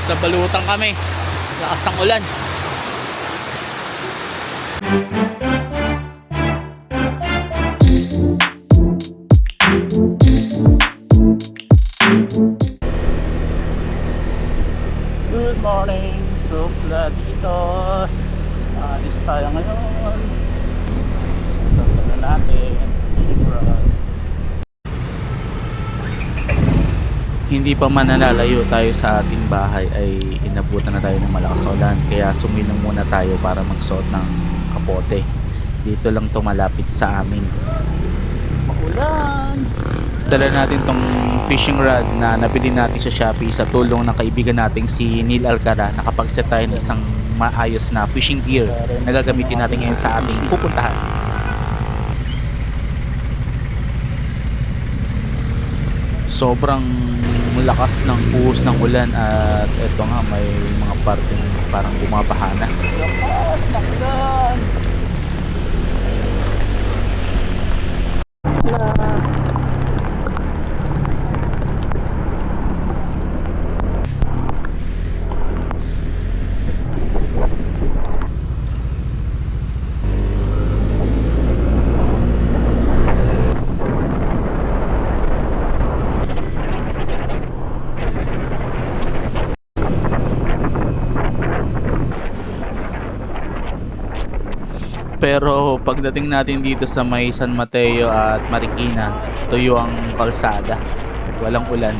Sa balutan kami. Lakas ng ulan. Good morning, supladitos. Alis tayo ngayon. Ito na natin. Hindi pa man nalalayo tayo sa ating bahay ay inabutan na tayo ng malakas na ulan, kaya sumilong muna tayo para magsuot ng kapote. Dito lang to malapit sa amin. Maulan. Dala natin tong fishing rod na nabili natin sa Shopee sa tulong ng kaibigan nating si Neil Alcara. Nakapag-set tayo ng isang maayos na fishing gear na gagamitin natin ngayon sa ating pupuntahan. Sobrang lakas ng buhos ng ulan at eto nga may mga parteng parang bumabaha na. Lakas ng ulan! Pero pagdating natin dito sa may San Mateo at Marikina, tuyo ang kalsada. Walang ulan.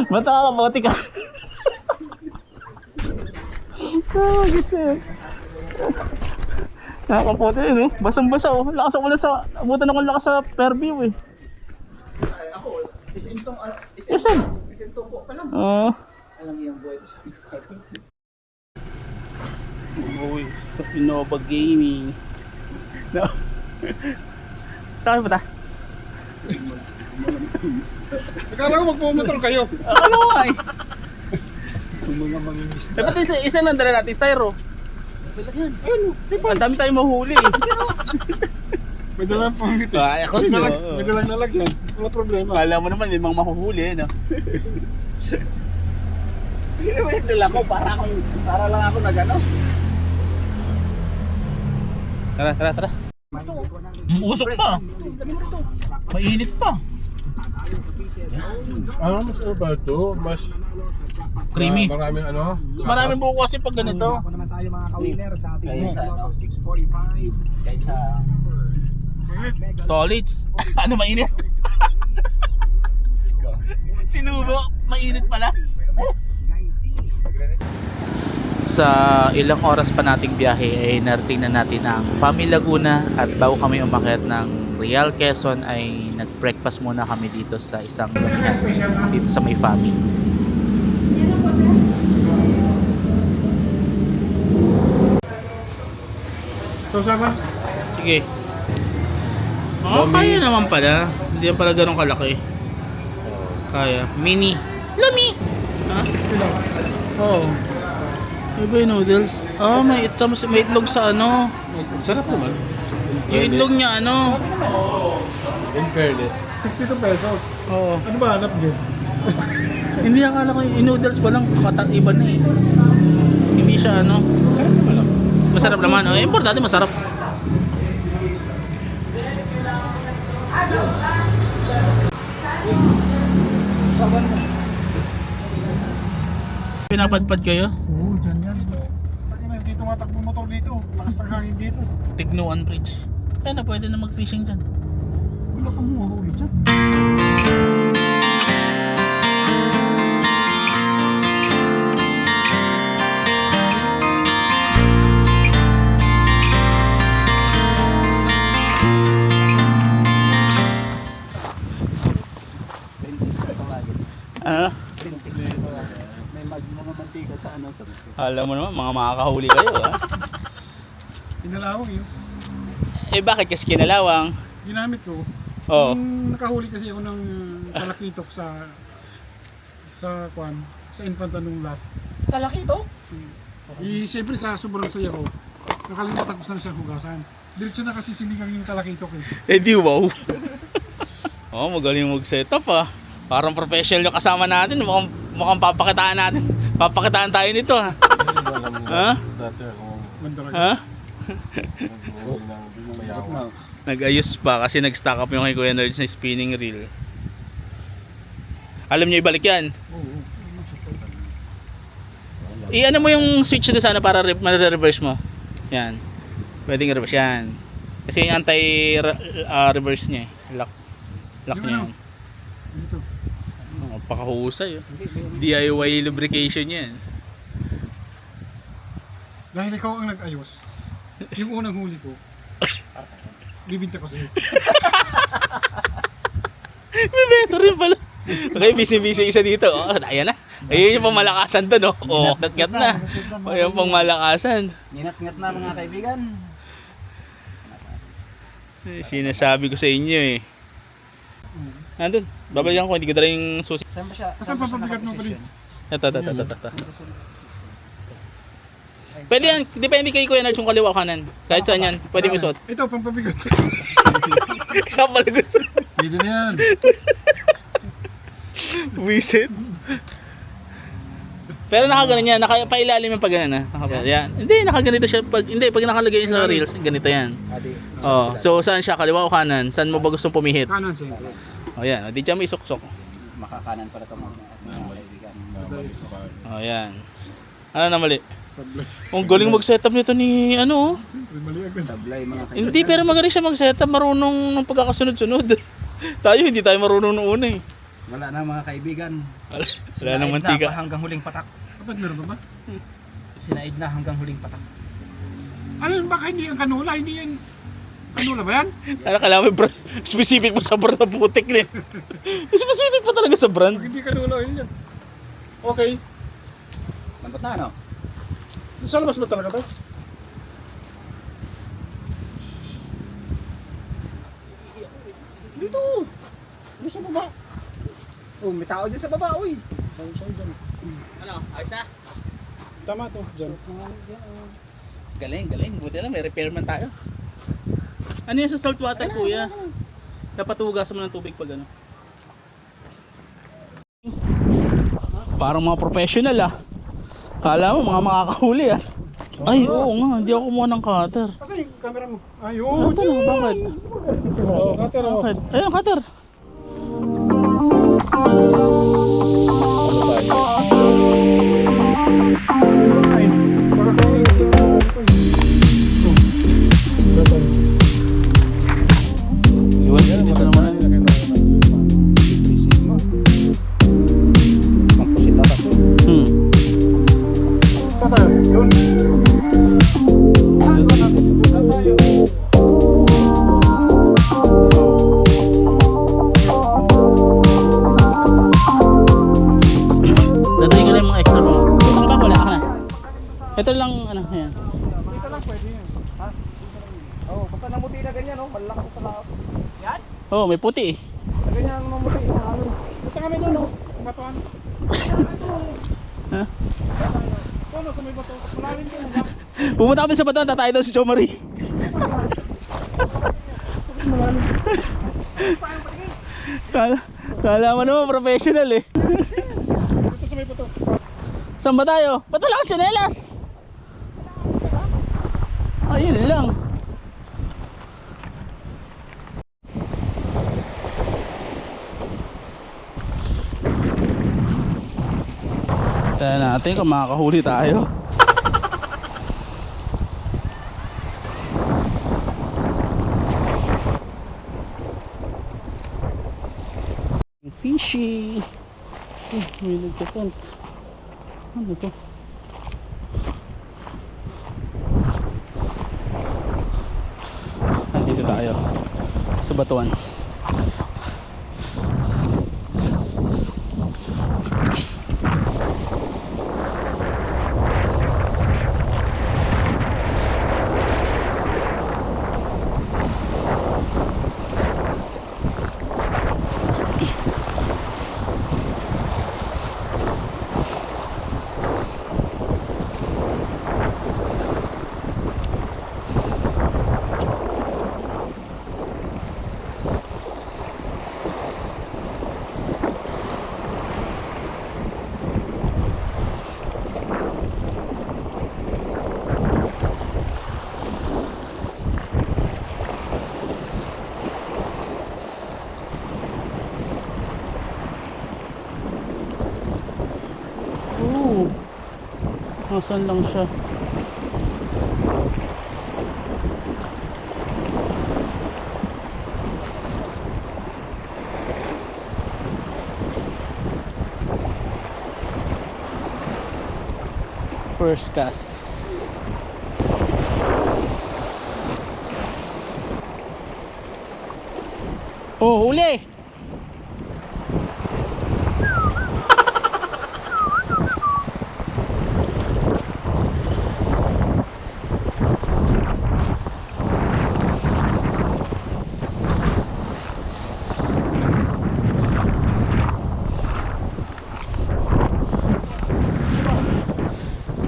Matakabote ka. Nakakapote yun, no? Basang-basa, oh. Lakas ang ulan sa... Abutan akong lakas sa Fairview, eh. Ako, SM tong ano, SM? SM tong po pa lang. Oo. Alam niyo yung buhay ko sa Uy, sa Innova Gaming. No. Saan ba ta? Akala ko magpumotor kayo. Ano nga eh? Yung mga mangingisda. Dapat isa nang dala natin, styro. Ano? Ang dami tayong mahuli eh. May dalang pang ito. Ay, ako din. May dalang nalagyan. Wala problema. Alam mo naman, may mga mahuhuli eh, no? Hindi naman yung dala ko, para lang ako nag-ano. Tara. Usok pa. Mainit pa. Mas ano ba ito? Mas Creamy. maraming ano? Maraming buko kasi pag ganito. Ako naman tayo mga ka-winner sa ating Ayun, Lotto 645. Kaysa Tolits. Ano mainit? Sinubo, mainit pala. Sa ilang oras pa nating biyahe ay narating na natin ang Fami Laguna at bago kami umakyat ng Real Quezon ay nag-breakfast muna kami dito sa isang lumihan dito sa may Fami. So, sama? Sige. Oh, kaya naman pala. Hindi yan pala ganun kalaki. Kaya. Mini. Lumi! Ha? 60 lang. Oo. Iba yung noodles. Ah, may itlog sa ano. Sarap naman. Yung itlog niya ano. In fairness. 62 pesos. Oo. Ano ba hanap niyo? Hindi akala ko yung noodles pa lang iba na eh. Hindi siya ano. Sarap naman lang. Masarap naman. Oh, importante masarap. Pinapadpad kayo? Oo, dyan yan. Hindi tumatakbo motor dito. Lakas ng hangin dito. Tignuan Bridge. Kaya na pwede na mag-fishing dyan. Wala kang muhuli dyan. Ano? May mga mantika sa ano. Alam mo naman, mga makakahuli kayo ha? Pinalawang yun. Eh bakit kasi kinalawang? Ginamit ko. Oo. Nakahuli kasi ako ng talakitok sa kwan, sa infanta nung last. Kalaki ito? Siyempre sa sobrang saya ko, nakalimutan ko saan siya hugasan. Diretso na kasi sinigang yung talakitok eh. Eh di wow. Oh, magaling mag-setup ah. Parang professional yung kasama natin. Mukhang papakitaan natin. Papakitaan tayo nito ha. Ha? Mandaraga. Ha? Nag-ayos pa kasi nag-stock up yung kay Kuya Nerds na spinning reel. Alam niyo ibalik yan. Oo. I-ano mo yung switch doon sana para ma-reverse mo. Yan. Pwedeng reverse yan. Kasi yung anti-reverse niya eh. Lock niya yan. Dito. Oh, pakahusay. Oh. DIY lubrication yan. Dahil ikaw ang nag-ayos, yung unang huli ko, bibinta ko sa'yo. May better rin pala. Okay, busy-busy isa dito. Oh, ayan na. Ayun yung pamalakasan doon. Oh, ngat-ngat na. Ayun yung pamalakasan. Nginat-ngat na mga kaibigan. Sinasabi ko sa inyo eh. Nandun. Babalikan ko. Hindi ko dala yung susi. Saan ba siya? Saan pa pabigat mo pa rin? Ito. Pwede yan. Depende kay Kuya Nerds yung kaliwa o kanan. Kahit saan yan. Pwede mo isuot. Ito, pampabigat. Kaya pala gusto. Dito na yan. Wisit. Pero nakaganon yan. Pailalim yung pag ganun ha. Yan. Hindi, nakaganito siya. Pag nakalagay sa reels, ganito yan. Adi. Oh, so saan siya? Kaliwa o kanan? Saan mo ba gustong pumihit? Kanan siya. Oh, yan. Di dyan may suksok. Makakanan pala ito mga kaibigan. Oh, yan. Ano na mali? Sablay. Ang galing mag-setup nito ni ano. Siyempre, mali agad. Sablay mga kaibigan. Hindi, pero magaling siya mag-setup. Marunong ng pagkakasunod-sunod. Tayo, hindi tayo marunong noong una eh. Wala na mga kaibigan. Wala nang mantika. Na hanggang huling patak. Kapag meron ba ba? Sinaid na hanggang huling patak. Ano yun, baka hindi yung kanula, hindi yan. Kanula ba yan? Ano, kailangan may brand. Specific pa sa brand na putik din. Specific pa talaga sa brand. Pag hindi kanula, yun yan. Okay. Lambot na ano? Sa labas ba talaga to? Dito! Dito sa baba. Oh, may tao dyan sa baba, uy. Ano, ayos na? Tama to, dyan. Galing. Buti lang, may repairman tayo. Ano yan sa salt water, kuya? Dapat hugasan mo ng tubig pag ano. Parang mga professional ah. Kala mo mga makakahuli ah. Ay, oo nga, hindi ako kumuha ng cutter. Asan yung camera mo? Ayun! Cutter mo, bakit? Oo, cutter ako. Bakit? Ayun, cutter. Ay, para kayo sa... Iwan, hindi ko naman. Pangkusita ako. Saka, yun. Dadali ko na yung mga extra mo. Ano ba? Wala ka na. Ito lang, ano, ayan. Dito lang pwede yan. Oh, basta namuti na ganyan, oh. Malaki sa lahat. Yan? Oh, may puti eh. Ganyan ang mamuti. Ano? Basta kami doon, oh. Batuan. Ha? Tono, sa may bato. Malalim ko, ha? Pumunta kami sa Bataan, tatay daw si Jo Marie. Malalim. Kala mo naman professional eh. Dito sa may bato. Saan ba tayo? Ba't wala kang tsinelas? Ayun lang. Tayo natin kung makakahuli tayo. Fishy. May nagtatent. Ano to? Nandito tayo sa batuan. Oo. Nasaan lang siya? First cast. Oh, huli!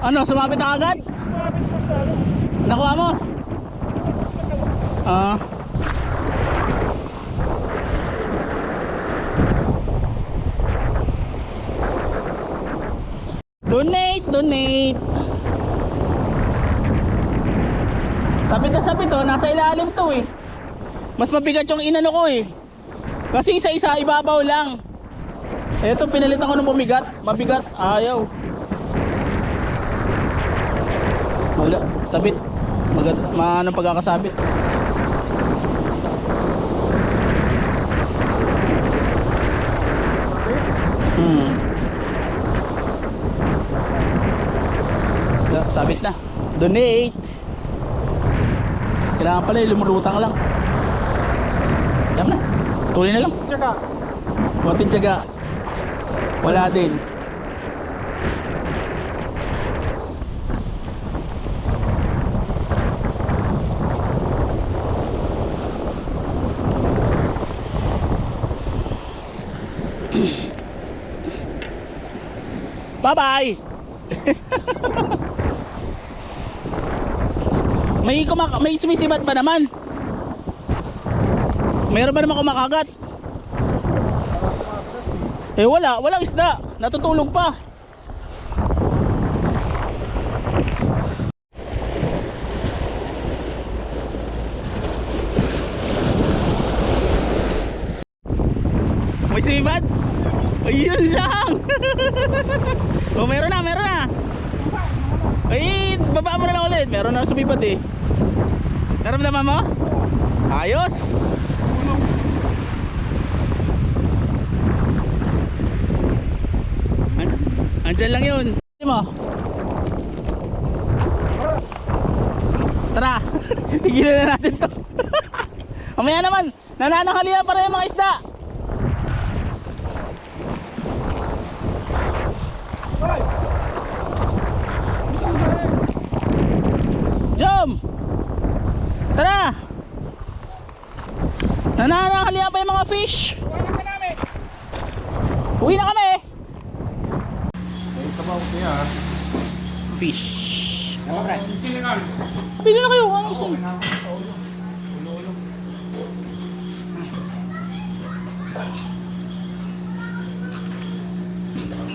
Ano, sumabit na agad? Nakuha mo? Ah. Donate. Sabit na sabit oh, nasa ilalim to eh. Mas mabigat yung inano ko eh. Kasi isa-isa ibabaw lang. Eto pinalitan ko ng bumigat, mabigat, ayaw. Wala, sabit. Anong pagkakasabit? Wala, sabit na. Donate. Kailangan pala lumulutang lang. Yan na. Tuloy na lang. Tsaka, Konting tiyaga. Wala din. Bye-bye. May sumisibat ba naman? Mayroon ba naman kumakagat? Eh walang isda. Natutulog pa. May sumibat? Ayun lang. Oh, meron na. Ay, baba mo na lang ulit. Meron na sumibat eh. Naramdaman mo? Ayos. Andyan lang yun. Mo. Tara. Tigilan na natin to. Mamaya naman. Nanananghalian para yung mga isda. Jom! Tara! Nanananghalian pa yung mga fish. Uwi na kami. ay sabaw ko yan. Fish. Sinigang. Pili na kayo. Ano gusto?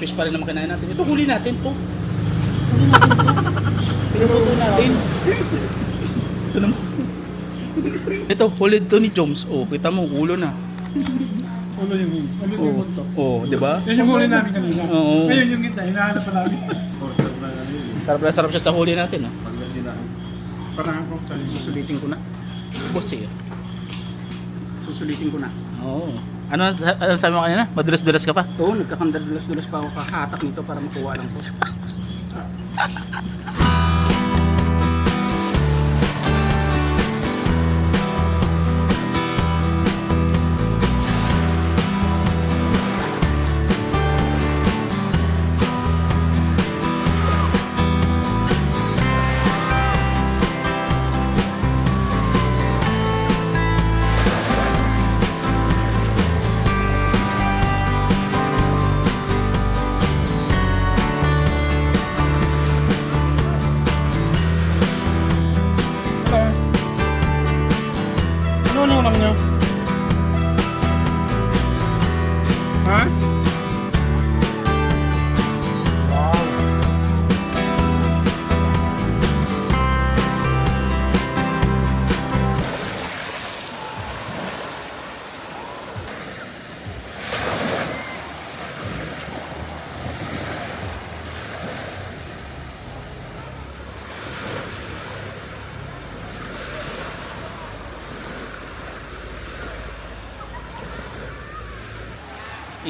Fish pa rin naman kinain natin. Ito huli natin to. Pinuto natin. Ito naman. Ito, huli to ni Joms. Oh, kita mo, ulo na. Ulo yung bunto. Oh, di ba? Yan yung huli namin kanina. Oo. Ngayon yung kita, hinahanap pa namin. Sarap na sarap siya sa huli natin, ah. Parang akong style. Susulitin ko na. Boss eh. Susulitin ko na. Oo. Ano sabi mo kanina? Madulas-dulas ka pa? Oo, nagkakandadulas-dulas pa ako kakahatak nito para makuha lang to.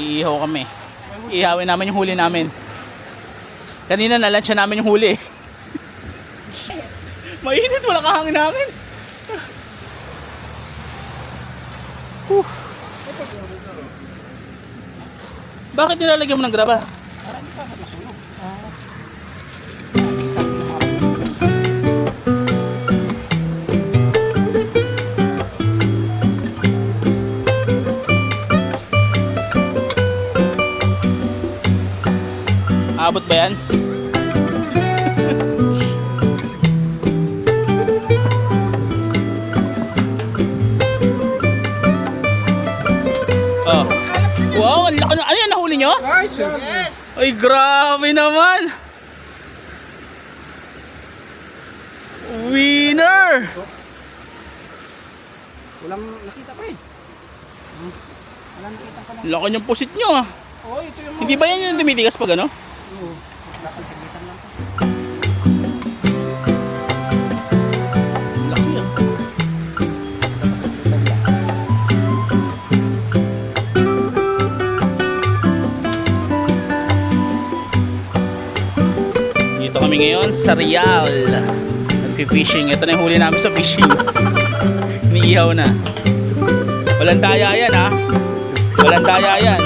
Iihaw kami. Iihawin namin yung huli namin. Kanina nalansya namin yung huli. Mainit, wala kahangin namin. Bakit nilalagyan mo ng graba? Abot ba yan? Oh. Wow, ang laki na. Ano yan, nahuli nyo? Yes! Ay, grabe naman. Winner! Walang nakita pa eh. Walang nakita pa lang. Laki niyong pusit nyo ah. Oh, ito yung Hindi ba yan yung tumitigas pag ano? Oo. Lasang saglitan lang to. Laki ah. Dito kami ngayon sa Real. Nagpi-fishing. Ito na yung huli namin sa fishing. Iniihaw na. Walang daya yan ha. Walang daya yan.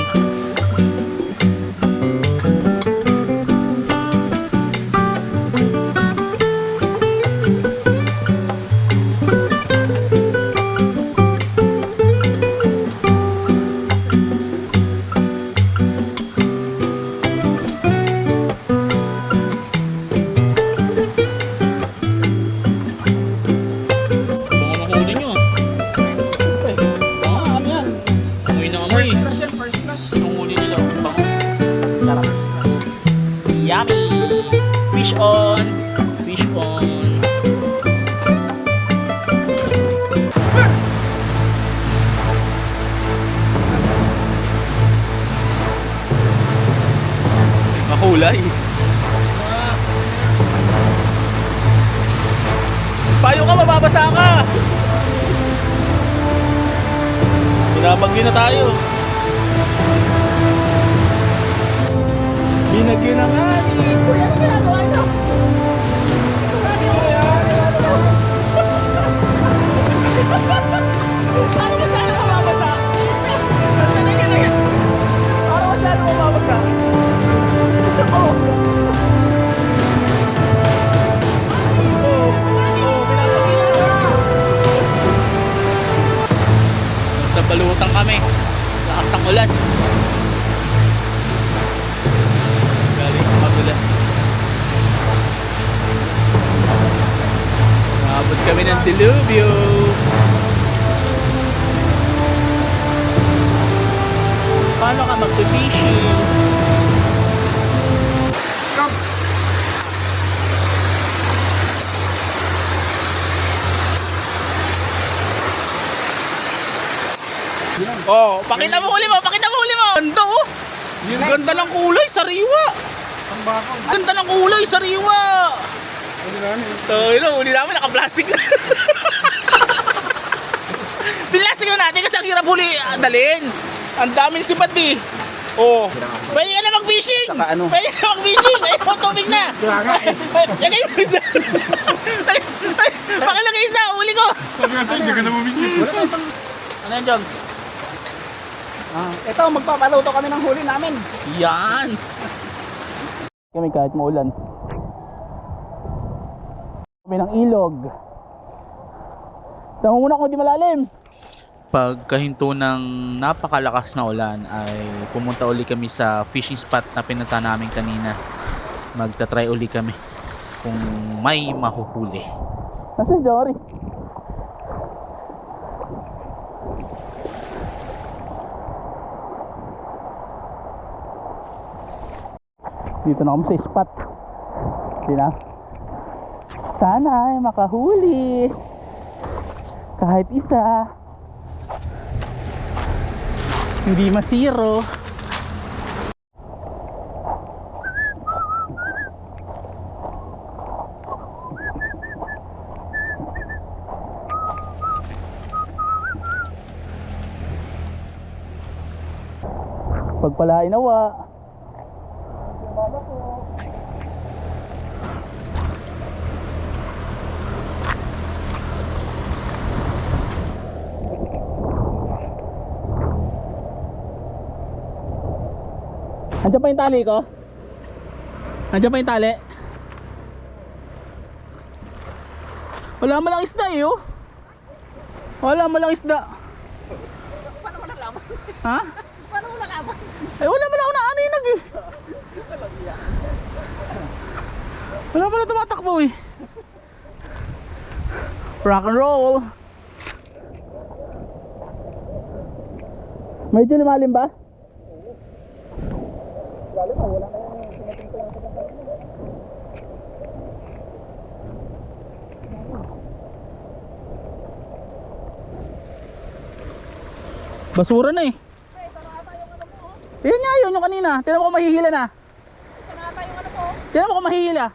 Bango ng huli nyo. Bango. Ano yan? Amoy na amoy. First yan, first class. Yung huli nila. Bango. Sarap. Yummy. Fish on. Fish on. Makulay. Payo ka, mababasa ka. Binabagyo na tayo. Binagyo na nga. Uy, ano ginagawa nyo? Ano ba sana mababasa? Ano ba sana mababasa? Sa balutang kami. Lakas ng ulan. Galing sa magulan. Maabot kami ng dilubyo. Paano ka mag-fishing? Oh, pakita mo huli mo, pakita mo huli mo. Ganda oh. Ganda ng kulay, sariwa. Ang bako. Ganda ng kulay, sariwa. Ano na ano? Tayo na, huli namin, naka-plastic na. Pinlastic na natin kasi ang hirap huli dalhin. Ang daming sipat eh. Oh, pwede ka na mag-fishing. Saka ano? Pwede ka na mag-fishing. Ay, tubig na. Kaya nga eh. Lagay mo isa. Pakilagay isa, huli ko. Sabi nga sa'yo, hindi ka na bumigil. Ano yan, Jogs? Ito, magpapaluto kami ng huli namin. Yan. Kami kahit maulan. Kami ng ilog. Tama muna kung di malalim. Pagkahinto ng napakalakas na ulan ay pumunta uli kami sa fishing spot na pinunta namin kanina. Magta-try uli kami kung may mahuhuli. Nasaan Jory? Dito na kami sa spot. Di na? Sana ay makahuli. Kahit isa. Hindi masiro. Pagpalain nawa. Andiyan pa yung tali ko? Andiyan pa yung tali? Wala mo lang isda eh oh. Wala mo lang isda. Paano mo nalaman? Ha? Paano mo nalaman? Eh wala mo lang ako naaninag eh. Wala mo lang tumatakbo eh. Rock and roll. Medyo lumalim ba? Lalim ah, wala kayong tinatingnan sa kapatid. Basura na eh. Pre, ito na ata yung ano mo. Yan nga yun, yung kanina. Tinan mo kung mahihila na. Ito na ata yung ano mo. Tinan mo kung mahihila.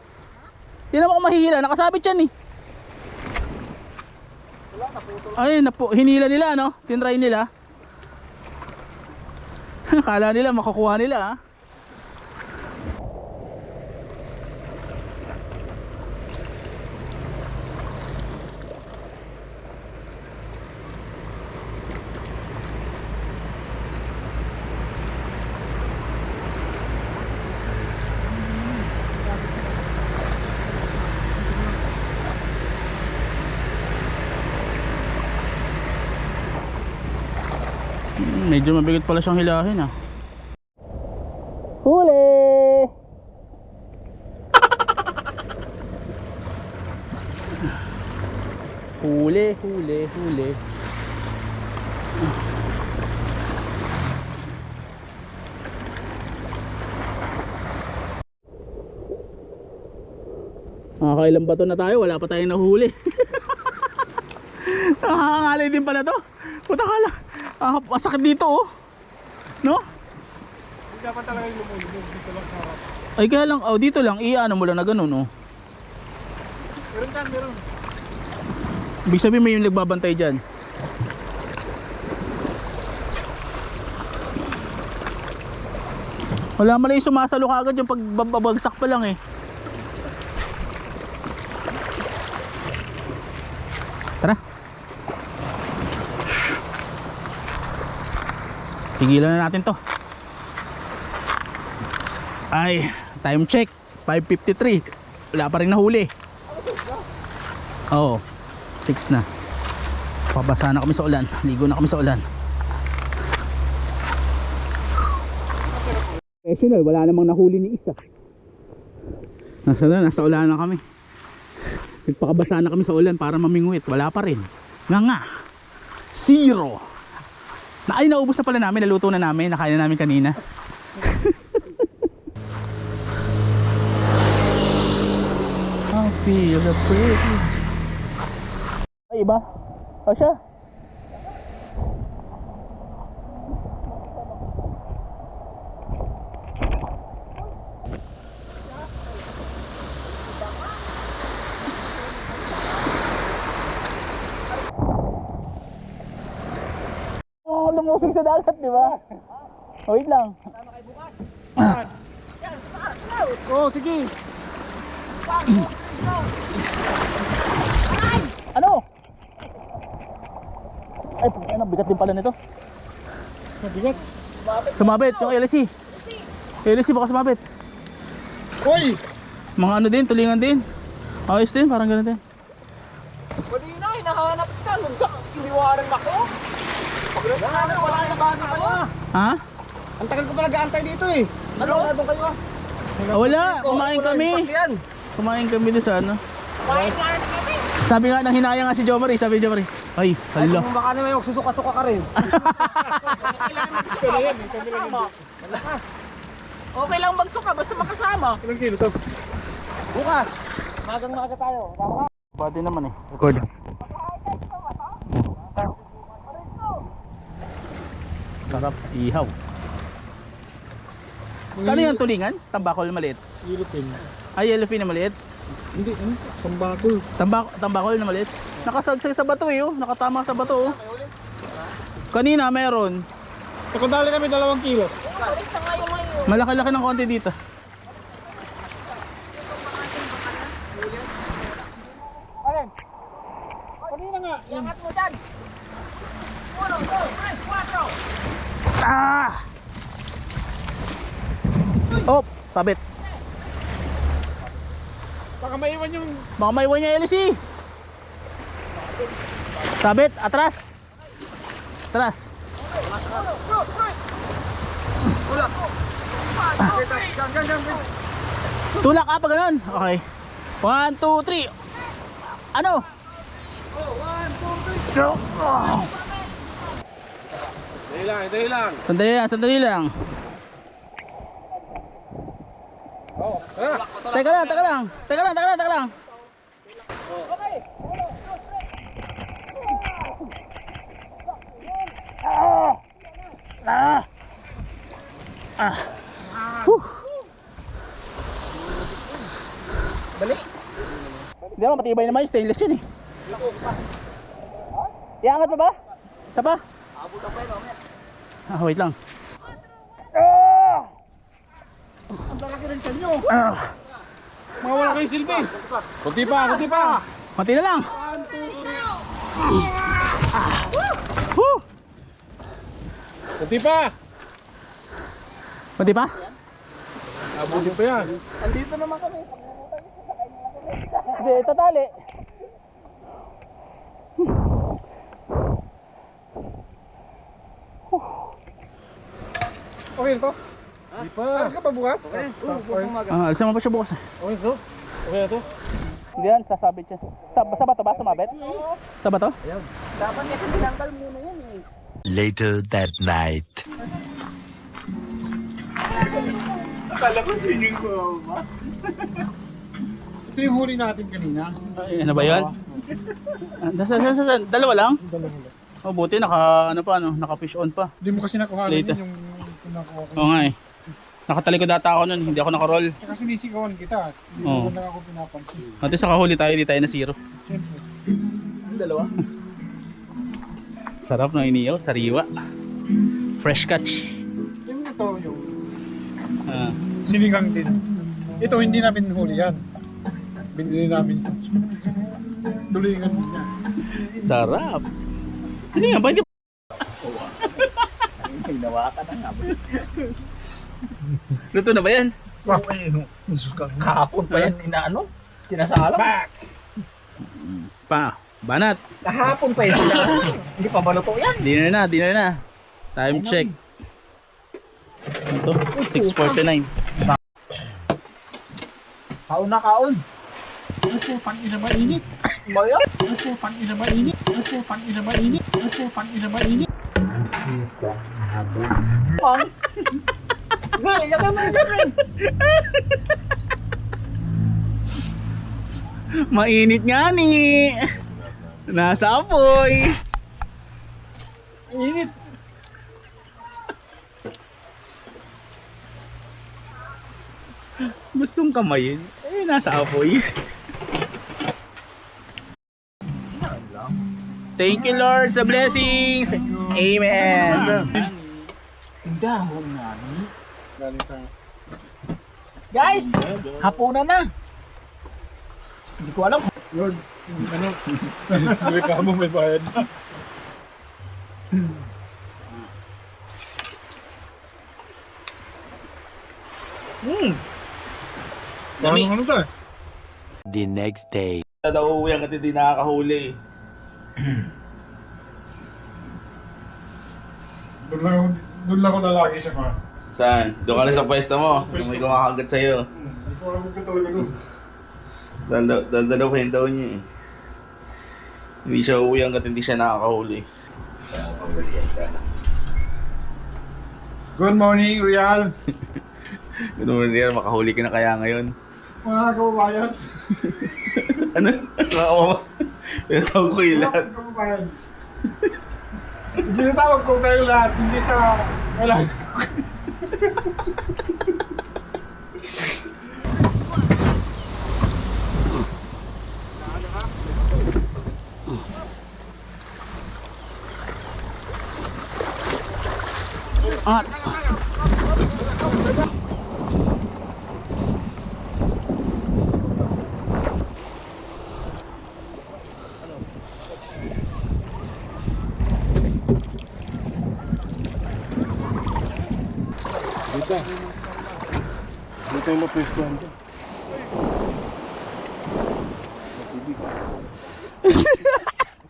Tinan mo kung mahihila. Nakasabit yan eh. Wala, naputol. Ay, hinila nila no? Tinry nila. Kala nila makukuha nila ah. Medyo mabigat pala siyang hilahin ah. Huli! Huli, huli, huli. Nakakailang bato na tayo, wala pa tayong nahuli. Nakakangalay din pala to. Puta ka lang. Masakit dito oh. No? Hindi dapat talaga yung lumulubog dito lang sa harap. Ay kaya lang, oh dito lang, iano mo lang na ganun oh. Meron dyan, meron. Ibig sabihin may yung nagbabantay dyan. Wala man yung sumasalo kagad yung pagbabagsak pa lang eh. Tara. Tigilan na natin to. Ay, time check 5:53. Wala pa rin nahuli. Oo, 6 na. Pabasa na kami sa ulan. Ligo na kami sa ulan. Professional, wala namang nahuli ni isa. Nasa ulan na kami. Nagpakabasa na kami sa ulan para mamingwit. Wala pa rin. Nga. Zero. Ay, naubos na pala namin. Naluto na namin. Nakain na namin kanina. I feel the breeze. Ay, iba? O siya? Lumusog sa dagat, di ba? Oh, wait lang. Oo, sige. Ano? Ay, ano, bigat din pala nito. Mabigat. Sumabit, yung LSC. LSC baka sumabit. Uy! Mga ano din, tulingan din. Ayos din, parang ganun din. Pwede na, hinahanap ka. Iniwaran ako. Wala na ba kayo? Ha? Ang tagal ko pala gaantay dito eh. Ano? Ano kayo? Wala, kumain kami. Kumain kami din sa ano. Kumain nga rin kami. Sabi nga nang hinaya nga si Jomari, sabi ni Jomari, ay, hala. Kung baka naman magsusuka-suka ka rin. Okay lang magsuka, basta makasama. Ilang kilo to? Bukas, magang maaga tayo. Tama? Pwede naman eh. Record. Sarap ihaw. Kano yung tulingan? Tambakol na maliit. Yellowfin. Ay, yellowfin na maliit. Hindi, ano? Tambakol. Tambakol na maliit. Nakasagsag sa bato eh, oh. Nakatama sa bato oh. Kanina meron. Nakadali kami 2 kilo. Balik na ngayon ngayon. Malaki-laki ng konti dito. Alin? Kanina nga. Iangat mo dyan. 1, 2, 3, 4. Ah! Oh, sabit. Baka maiwan yung... Baka maiwan niya LC. Sabit, atras. Atras. Tulak ka pa ganun. Okay. 1, 2, 3. Ano? 1, 2, 3. Dahil lang. Sandali lang, sandali lang. Teka lang, teka lang. Teka lang, teka lang, teka lang. Ah. Ah. Huh. Balik. Hindi naman, matibay naman yung stainless yun eh. Iangat pa ba? Isa pa? Ah, wait lang. Ang lalaki rin sa inyo. Ah. Mawala kayo silbi. Kunti pa, kunti pa. Konti na lang. Huh. Kunti pa. Konti pa? Abutin pa yan. Andito naman kami. Hindi, ito tali. Okay na to? Hindi pa. Alas ka pa bukas? Okay. Alisan mo pa siya bukas eh. Okay na to? Okay na to? Hindi yan, sasabit siya. Sa bato ba? Sumabit? Sa bato? Dapat kasi tinanggal muna yan eh. Later that night. Ito yung huli natin kanina. Ay, ano ba yan? Dalawa lang? Dalawa lang. Oh, buti naka naka fish on pa. Hindi mo kasi nakuha Later. yung nakuha ko. Oo nga eh. Nakatalikod data ako nun, hindi ako naka-roll. Kasi nisigawan kita. Hindi Oo. mo lang ako pinapansin. At sa kahuli tayo, di tayo na zero. Siyempre. Dalawa. Sarap ng iniyaw, sariwa. Fresh catch. Yung ito yung Ah, sinigang din. Ito hindi namin huli yan. Binili namin sa tulingan niya. sarap. Ano nga ba? Hindi Hinawakan na nga. luto na ba yan? Kahapon pa yan inaano. Sinasalam. Pa, banat. Kahapon pa yan sila. Hindi pa ba luto yan? Dinner na. Time check. Ito, 6:49. Kaon na kaon. Upo, pang-ina mainit. Maya? Upo, pang-ina mainit. Upo, pang-ina mainit. Upo, pang-ina mainit. Pang. Nga, ilagay mo yun rin. Mainit nga ni. Nasa apoy. Init. Gustong kamayin. Eh, nasa apoy. Thank you Lord sa blessings. Amen. Dahon namin. Galing sa... Guys, hapunan na. Hindi ko alam. Lord, ano? Reklamo may bayad na. Dami. Ano to? The next day. Daw uwi ang hindi nakakahuli. Doon lang ako lalagi sa mga. Saan? Doon ka na sa pwesto mo. Kung may kumakagat sa'yo. Hindi ko alam kung talaga doon. Dandalawahin daw niya eh. Hindi siya uuwi hanggat hindi siya nakakahuli. Good morning, Rial. Good morning, makahuli ka na kaya ngayon. Mga kababayan. Ano? Tawag ko yung lahat. Mga kababayan. Ginatawag ko kayo lahat, hindi sa... Wala. Angat. Dito. Dito yung mapwestuhan ko.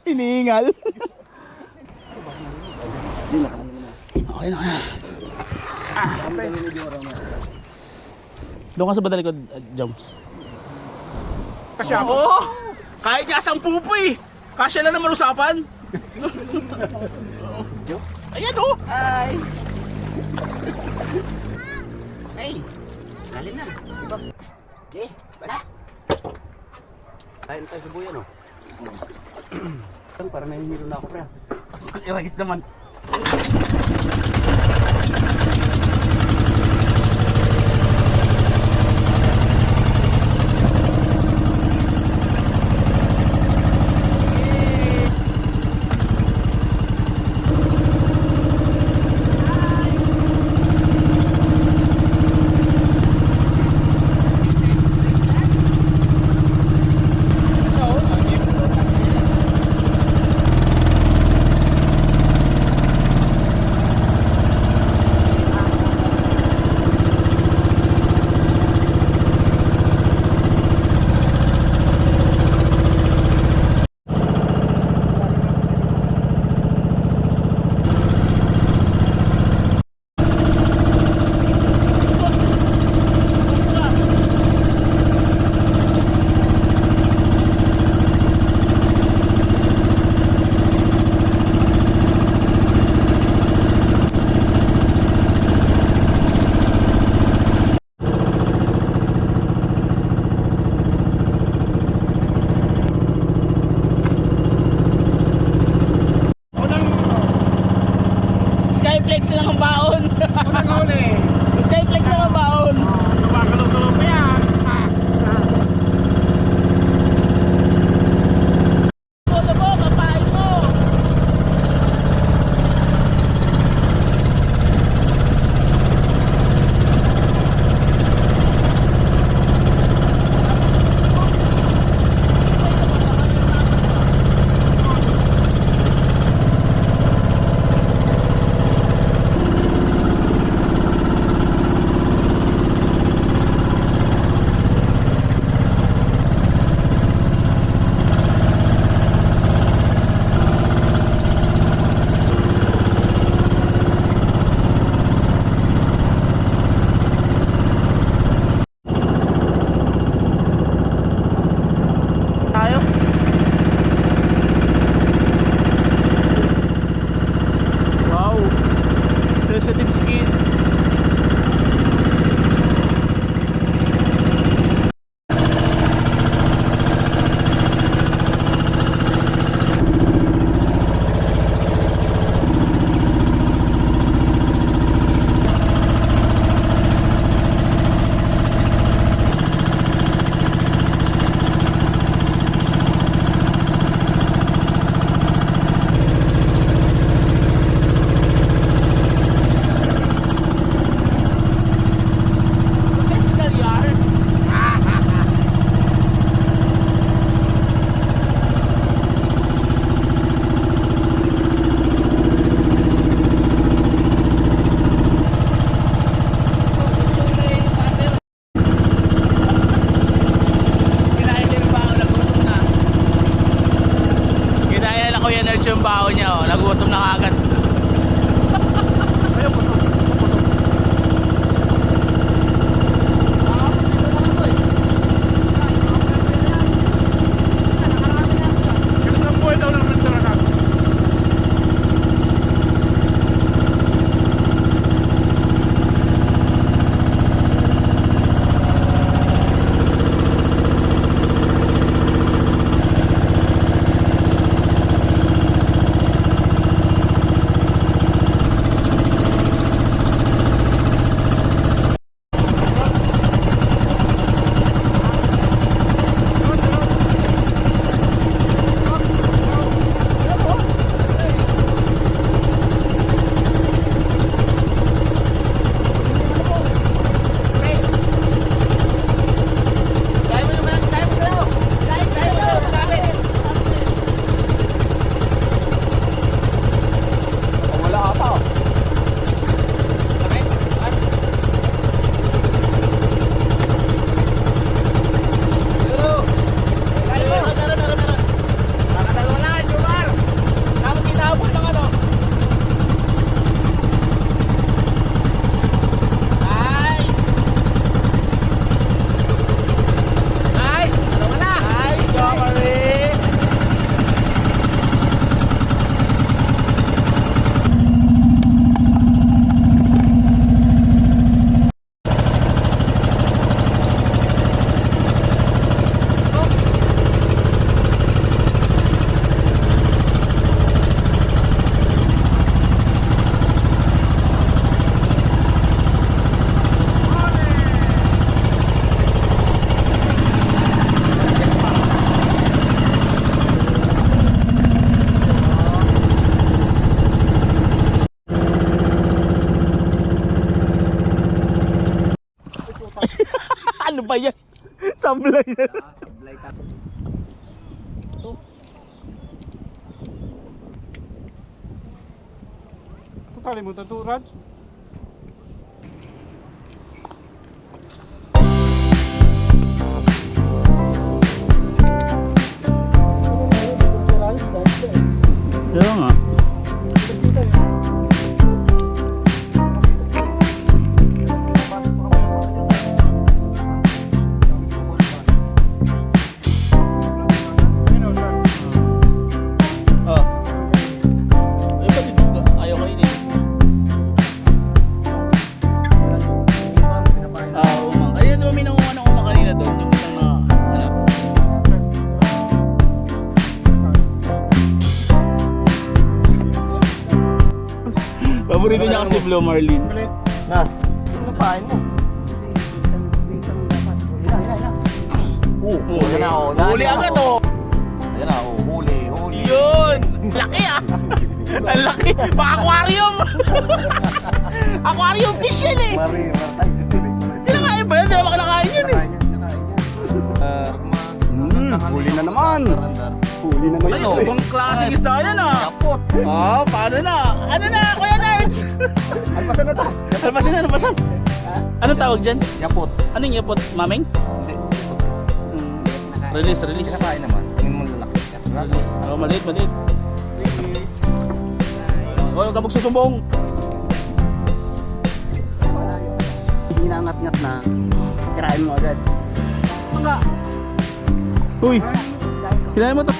Iniingal. Okay na kaya. Doon ka sa badalikod, Joms. Kasi ako. Oo! Kahit nga 10 po eh! Kasya lang naman usapan! Ayan oh! Hi! Hey! Lalim na. Okay, bala. Kain tayo sa buya, no? Parang nahihiro na ako, pre. Iragis naman. Skyflex lang ang baon. Unang huli. Skyflex lang ang baon. Tumakalong-tulong pa yan. Ano mo, kapain mo. Tayo. Wow. Sensitive skin. Yung baho niya, oh. Nagutom na agad. Ganun ang buhay daw ng nagtarakan. Ano ba yan? Sablay na. Kalimutan to, Raj. Kaya nga. Oh. Ay, ba't ito ka? Ayaw ka rin eh. Umang. Ay, di ba may nangunga ng umang kanina doon? Yung isang na, ano? Paborito niya kasi Blue Marlin. Na. Ano pain mo? Huli na ako. Huli agad oh. Ayan na, huli. Yun! Laki ah! Ang laki! Pa-aquarium! Aquarium fish yan eh! Kinakain ba yan? Hindi naman kinakain yun eh! Huli na naman. Huli na naman. Ano? Ibang klaseng isda yan ah! Kapot. Oh, paano na? Ano na, Kuya Nerds? Alpasan na to. Alpasan na, alpasan. Anong tawag dyan? Yapot. Anong yapot? Mameng? Hindi. Release. Kinakain naman. Yung malaki. Release. Oh, maliit. Oh, yung kabog susumbong. Hinangat-ngat na. Kirain mo agad. Uy! Kinain mo to.